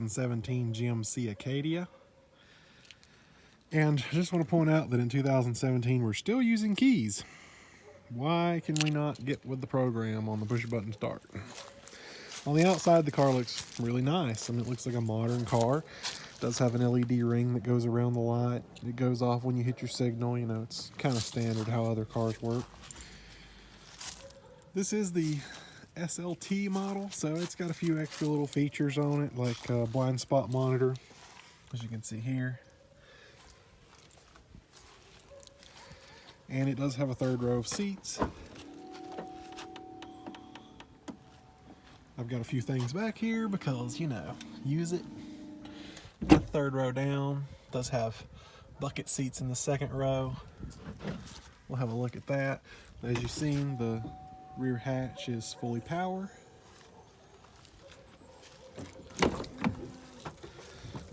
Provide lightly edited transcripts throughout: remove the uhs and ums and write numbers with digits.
2017 GMC Acadia. And I just want to point out that in 2017 we're still using keys. Why can we not get with the program on the push button start? On the outside, the car looks really nice. I mean, it looks like a modern car. It does have an LED ring that goes around the light. It goes off when you hit your signal. You know, it's kind of standard how other cars work. This is the SLT model, so it's got a few extra little features on it, like a blind spot monitor, as you can see here. And it does have a third row of seats. I've got a few things back here because, you know, use it. Got the third row down. It does have bucket seats in the second row. We'll have a look at that. As you've seen, the rear hatch is fully power.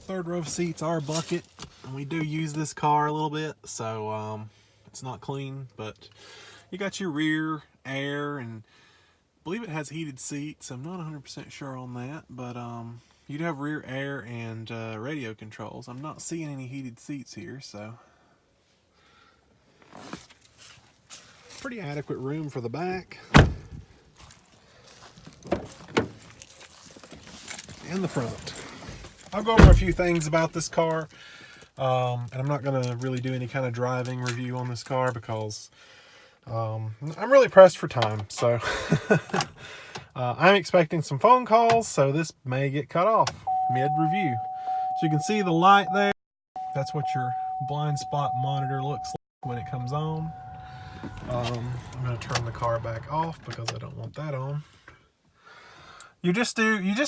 Third row of seats are bucket, and we do use this car a little bit, so it's not clean, but you got your rear air, and I believe it has heated seats. I'm not 100% sure on that, but you do have rear air and radio controls. I'm not seeing any heated seats here, so pretty adequate room for the back and the front. I'll go over a few things about this car, and I'm not going to really do any kind of driving review on this car because I'm really pressed for time. So I'm expecting some phone calls, so this may get cut off mid-review. So you can see the light there. That's what your blind spot monitor looks like when it comes on. I'm going to turn the car back off because I don't want that on. You just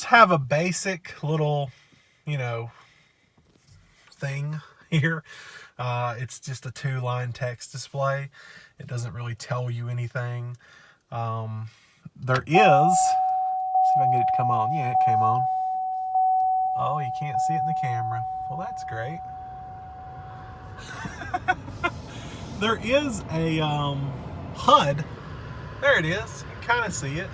have a basic little, you know, thing here. It's just a 2-line text display. It doesn't really tell you anything. There is, see if I can get it to come on. Yeah, it came on. Oh, you can't see it in the camera. Well, that's great. There is a HUD. There it is. You can kind of see it.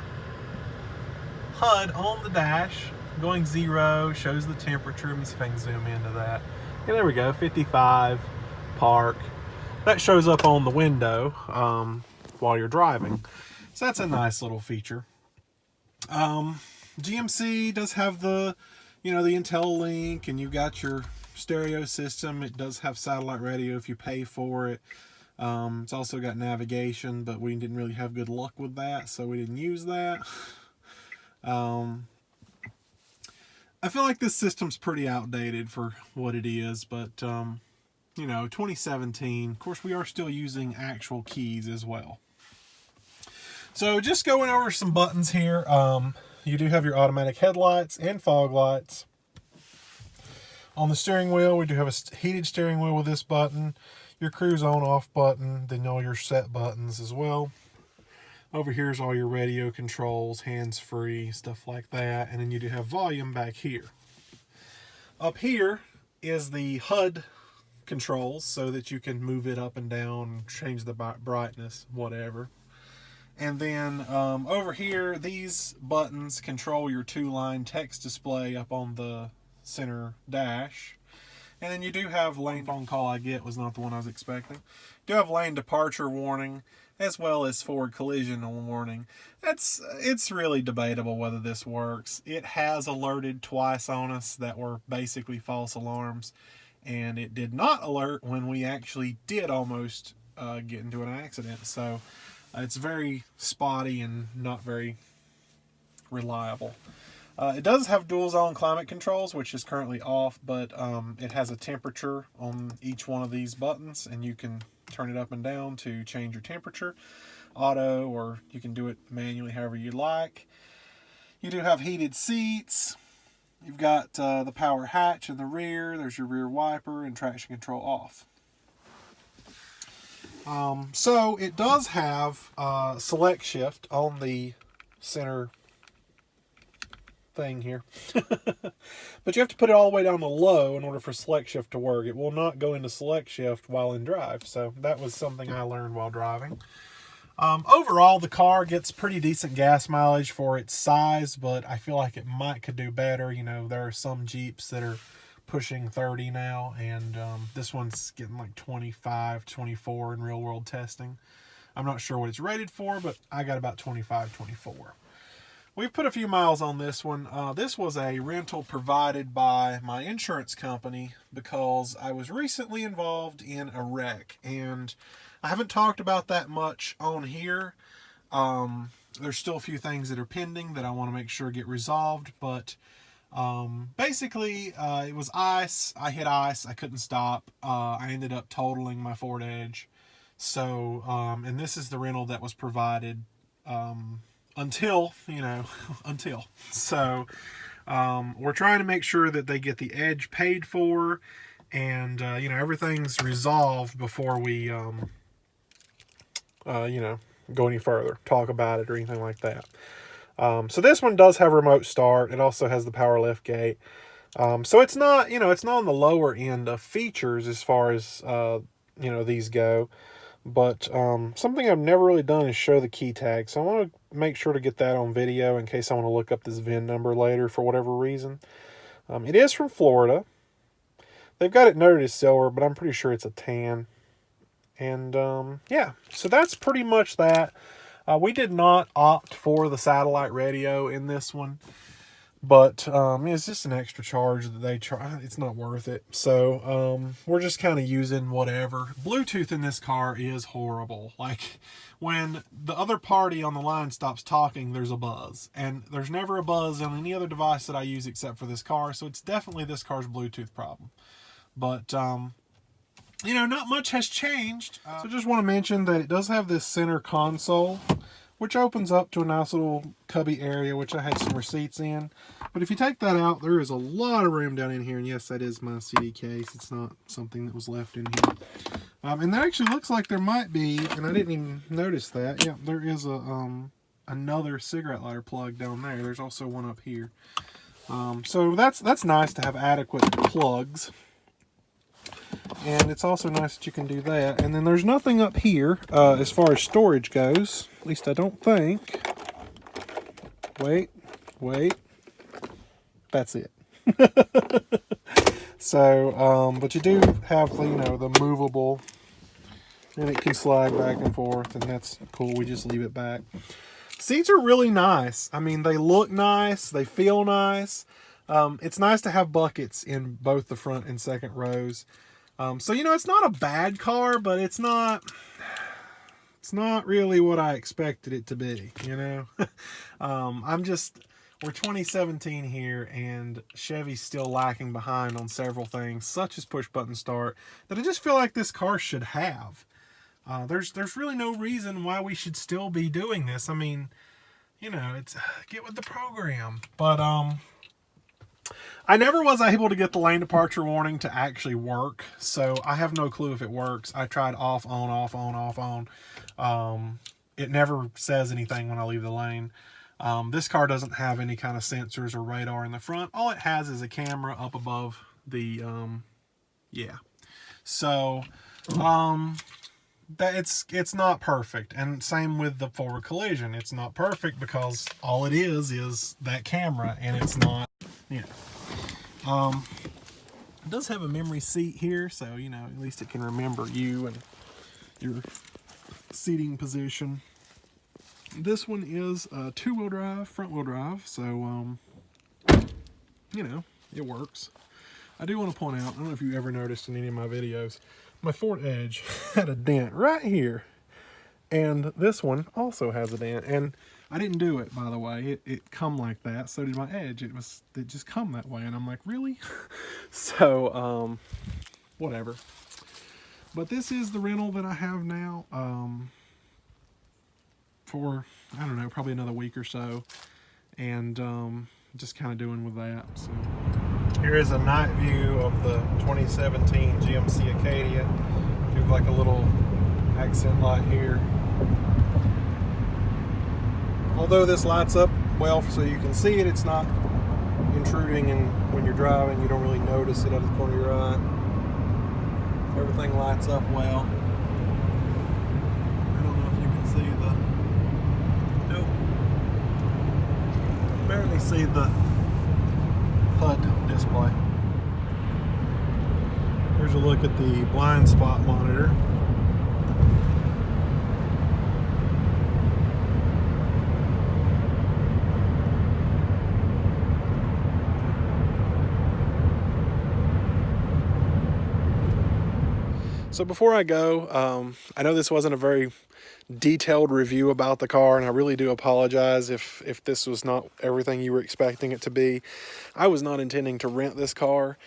HUD on the dash, going 0, shows the temperature. Let me see if I can zoom into that. Yeah, there we go, 55, park. That shows up on the window while you're driving. So that's a nice little feature. GMC does have the, you know, the IntelliLink, and you've got your stereo system. It does have satellite radio if you pay for it. It's also got navigation, but we didn't really have good luck with that, so we didn't use that. I feel like this system's pretty outdated for what it is, but you know, 2017, of course we are still using actual keys as well. So just going over some buttons here. You do have your automatic headlights and fog lights. On the steering wheel, we do have a heated steering wheel with this button, your cruise on off button, then all your set buttons as well. Over here is all your radio controls, hands-free, stuff like that. And then you do have volume back here. Up here is the HUD controls so that you can move it up and down, change the brightness, whatever. And then over here, these buttons control your 2-line text display up on the center dash. And then you do have lane, phone call I get was not the one I was expecting. You do have lane departure warning, as well as forward collision warning. It's really debatable whether this works. It has alerted twice on us that were basically false alarms, and it did not alert when we actually did almost get into an accident. So it's very spotty and not very reliable. It does have dual zone climate controls, which is currently off, but it has a temperature on each one of these buttons, and you can turn it up and down to change your temperature, auto, or you can do it manually, however you like. You do have heated seats. You've got the power hatch in the rear. There's your rear wiper and traction control off. So it does have select shift on the center thing here. But you have to put it all the way down to low in order for select shift to work. It will not go into select shift while in drive. So that was something I learned while driving. Overall, the car gets pretty decent gas mileage for its size, but I feel like it could do better. You know, there are some Jeeps that are pushing 30 now, and this one's getting like 25, 24 in real world testing. I'm not sure what it's rated for, but I got about 25, 24. We've put a few miles on this one. This was a rental provided by my insurance company because I was recently involved in a wreck, and I haven't talked about that much on here. There's still a few things that are pending that I want to make sure get resolved, but basically it was ice. I hit ice. I couldn't stop. I ended up totaling my Ford Edge. So, and this is the rental that was provided until. So, we're trying to make sure that they get the Edge paid for, and everything's resolved before we go any further, talk about it or anything like that. So this one does have remote start. It also has the power lift gate. So it's not on the lower end of features as far as these go. But something I've never really done is show the key tag. So I want to make sure to get that on video in case I want to look up this VIN number later for whatever reason. It is from Florida. They've got it noted as silver, but I'm pretty sure it's a tan. And yeah, so that's pretty much that. We did not opt for the satellite radio in this one, but it's just an extra charge that they charge. It's not worth it. So we're just kind of using whatever. Bluetooth in this car is horrible. Like, when the other party on the line stops talking, there's a buzz, and there's never a buzz on any other device that I use except for this car. So it's definitely this car's Bluetooth problem. But not much has changed. So just want to mention that it does have this center console, which opens up to a nice little cubby area, which I had some receipts in. But if you take that out, there is a lot of room down in here. And yes, that is my CD case. It's not something that was left in here. And that actually looks like there might be, and I didn't even notice that. Yeah, there is another cigarette lighter plug down there. There's also one up here. So that's nice to have adequate plugs. And it's also nice that you can do that. And then there's nothing up here as far as storage goes. At least I don't think. Wait. That's it. So, but you do have the movable, and it can slide back and forth, and that's cool. We just leave it back. Seats are really nice. I mean, they look nice. They feel nice. It's nice to have buckets in both the front and second rows. So, it's not a bad car, but it's not really what I expected it to be, we're 2017 here, and Chevy's still lacking behind on several things, such as push button start, that I just feel like this car should have. There's really no reason why we should still be doing this. I mean, it's get with the program. But, I never was able to get the lane departure warning to actually work, so I have no clue if it works. I tried off, on, off, on, off, on. It never says anything when I leave the lane. This car doesn't have any kind of sensors or radar in the front. All it has is a camera up above the, So, it's not perfect. And same with the forward collision. It's not perfect because all it is that camera, and it's not, it does have a memory seat here, so, at least it can remember you and your seating position. This one is two-wheel drive, front-wheel drive, so, it works. I do want to point out, I don't know if you ever noticed in any of my videos, my Ford Edge had a dent right here. And this one also has a dent. And I didn't do it, by the way. It come like that. So did my Edge. It just come that way. And I'm like, really? So, whatever. But this is the rental that I have now. For, I don't know, probably another week or so. And just kind of doing with that. So here is a night view of the 2017 GMC Acadia. Give like a little accent light here. Although this lights up well so you can see it, it's not intruding, and when you're driving you don't really notice it out of the corner of your eye. Everything lights up well. I don't know if you can see the, nope, barely see the HUD display. Here's a look at the blind spot monitor. So before I go, I know this wasn't a very detailed review about the car, and I really do apologize if this was not everything you were expecting it to be. I was not intending to rent this car.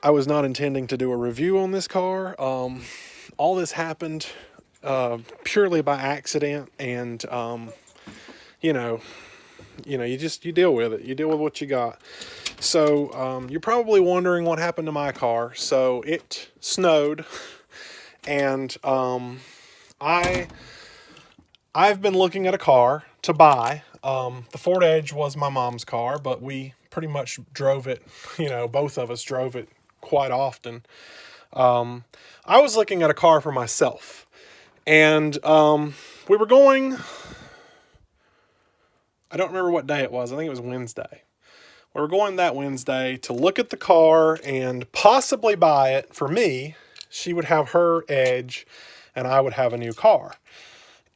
I was not intending to do a review on this car. All this happened purely by accident, and you know, you deal with it. You deal with what you got. So you're probably wondering what happened to my car. So it snowed, and I've been looking at a car to buy. The Ford Edge was my mom's car, but we pretty much drove it. Both of us drove it quite often. I was looking at a car for myself, and we were going. I don't remember what day it was. I think it was Wednesday. We were going that Wednesday to look at the car and possibly buy it. For me, she would have her Edge and I would have a new car.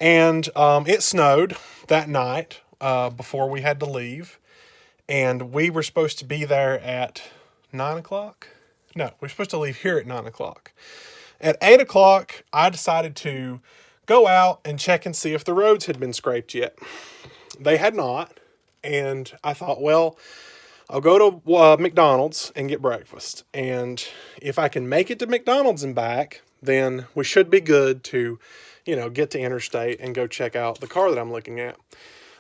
And it snowed that night before we had to leave. And we were supposed to be there at 9 o'clock. No, we're supposed to leave here at 9 o'clock. At 8 o'clock, I decided to go out and check and see if the roads had been scraped yet. They had not. And I thought, well, I'll go to McDonald's and get breakfast. And if I can make it to McDonald's and back, then we should be good to, get to Interstate and go check out the car that I'm looking at.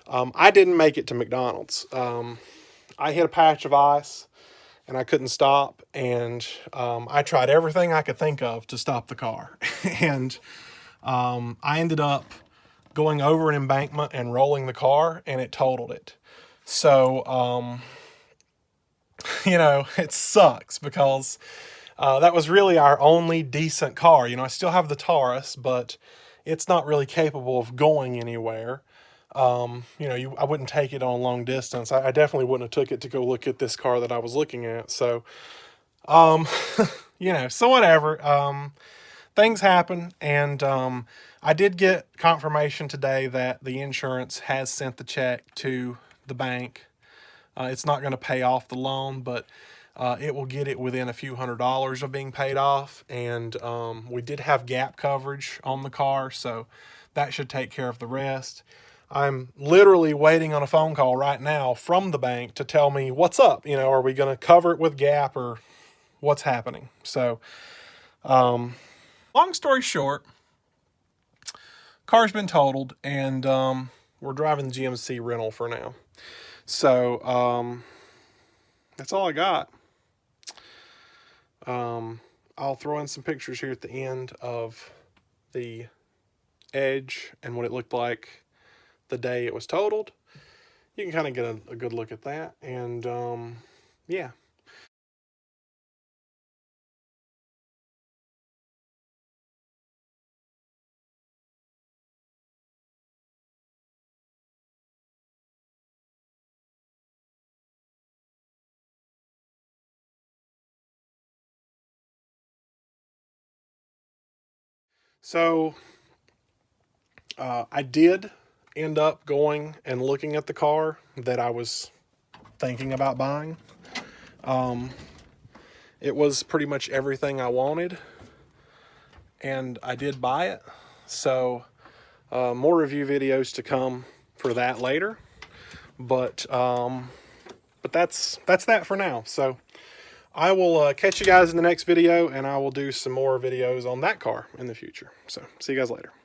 I didn't make it to McDonald's. I hit a patch of ice and I couldn't stop. And I tried everything I could think of to stop the car. And I ended up going over an embankment and rolling the car, and it totaled it. So, it sucks because that was really our only decent car. I still have the Taurus, but it's not really capable of going anywhere. I wouldn't take it on long distance. I definitely wouldn't have took it to go look at this car that I was looking at. So, so whatever. Things happen, and I did get confirmation today that the insurance has sent the check to the bank. It's not going to pay off the loan, but it will get it within a few $100s of being paid off. And we did have gap coverage on the car, so that should take care of the rest. I'm literally waiting on a phone call right now from the bank to tell me what's up. Are we going to cover it with gap or what's happening? So, long story short, car's been totaled, and we're driving the GMC rental for now. So, that's all I got. I'll throw in some pictures here at the end of the Edge and what it looked like the day it was totaled. You can kind of get a good look at that. And, yeah. So, I did end up going and looking at the car that I was thinking about buying. It was pretty much everything I wanted, and I did buy it. So, more review videos to come for that later. But that's that for now. So, I will catch you guys in the next video, and I will do some more videos on that car in the future. So, see you guys later.